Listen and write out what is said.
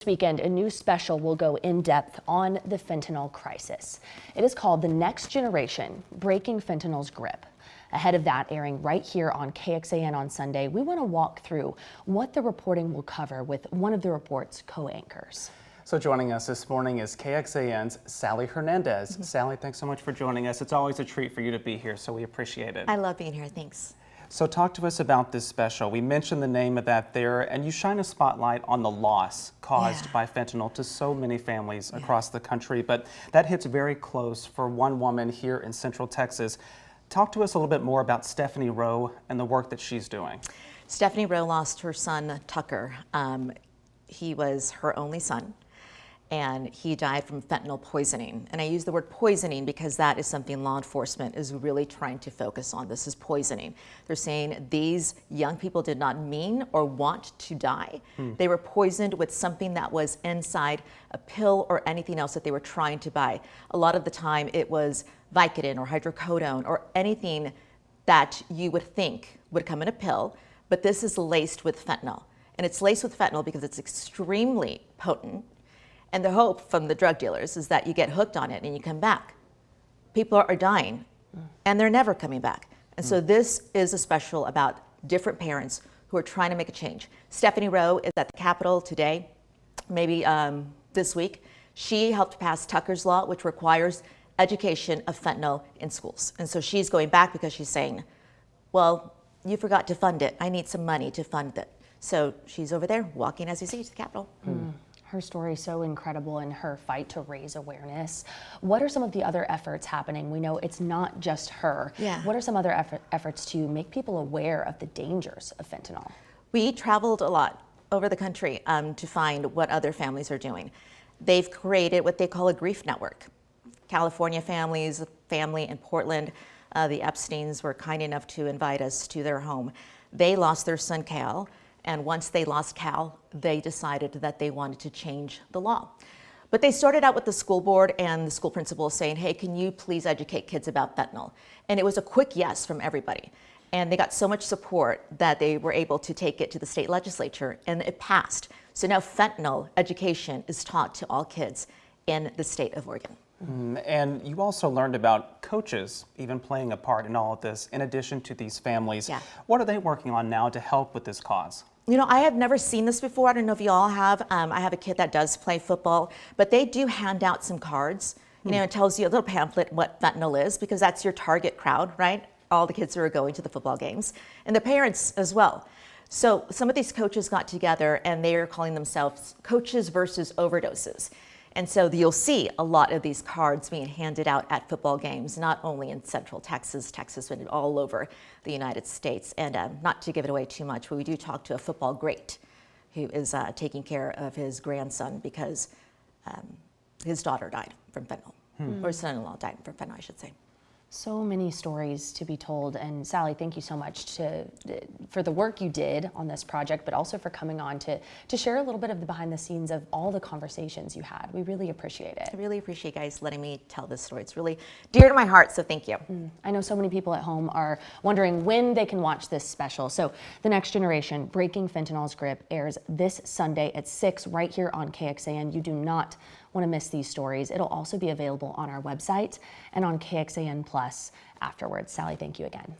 This weekend, a new special will go in depth on the fentanyl crisis. It is called The Next Generation, Breaking Fentanyl's Grip. Ahead of that airing right here on KXAN on Sunday, we want to walk through what the reporting will cover with one of the report's co-anchors. So joining us this morning is KXAN's Sally Hernandez. Sally, thanks so much for joining us. It's always a treat for you to be here, so we appreciate it. I love being here, thanks. So talk to us about this special. We mentioned the name of that there, and you shine a spotlight on the loss caused by fentanyl to so many families across the country, but that hits very close for one woman here in Central Texas. Talk to us a little bit more about Stephanie Rowe and the work that she's doing. Stephanie Rowe lost her son, Tucker. He was her only son, and he died from fentanyl poisoning. And I use the word poisoning because that is something law enforcement is really trying to focus on. This is poisoning. They're saying these young people did not mean or want to die. They were poisoned with something that was inside a pill or anything else that they were trying to buy. A lot of the time it was Vicodin or hydrocodone or anything that you would think would come in a pill, but this is laced with fentanyl. And it's laced with fentanyl because it's extremely potent. And the hope from the drug dealers is that you get hooked on it and you come back. People are dying and they're never coming back. And so this is a special about different parents who are trying to make a change. Stephanie Rowe is at the Capitol today, maybe this week. She helped pass Tucker's Law, which requires education of fentanyl in schools. And so she's going back because she's saying, well, you forgot to fund it. I need some money to fund it. So she's over there walking, as you see, to the Capitol. Her story is so incredible in her fight to raise awareness. What are some of the other efforts happening? We know it's not just her. What are some other efforts to make people aware of the dangers of fentanyl? We traveled a lot over the country to find what other families are doing. They've created what they call a grief network. California families, a family in Portland, the Epsteins were kind enough to invite us to their home. They lost their son, Cal. And once they lost Cal, they decided that they wanted to change the law. But they started out with the school board and the school principal saying, hey, can you please educate kids about fentanyl? And it was a quick yes from everybody. And they got so much support that they were able to take it to the state legislature and it passed. So now fentanyl education is taught to all kids in the state of Oregon. And you also learned about coaches even playing a part in all of this, in addition to these families. What are they working on now to help with this cause? You know, I have never seen this before. I don't know if you all have. I have a kid that does play football, but they do hand out some cards. You know, it tells you a little pamphlet what fentanyl is because that's your target crowd, right? All the kids who are going to the football games and the parents as well. So some of these coaches got together and they are calling themselves Coaches versus Overdoses. And so you'll see a lot of these cards being handed out at football games, not only in Central Texas, but all over the United States. And not to give it away too much, but we do talk to a football great who is taking care of his grandson because his daughter died from fentanyl, or son-in-law died from fentanyl, I should say. So many stories to be told, and Sally, thank you so much for the work you did on this project, but also for coming on to share a little bit of the behind the scenes of all the conversations you had. We really appreciate it. I really appreciate you guys letting me tell this story. It's really dear to my heart, so thank you. I know so many people at home are wondering when they can watch this special. So The Next Generation, Breaking Fentanyl's Grip, airs this Sunday at 6 right here on KXAN. You do not want to miss these stories. It'll also be available on our website and on KXAN Plus afterwards. Sally, thank you again.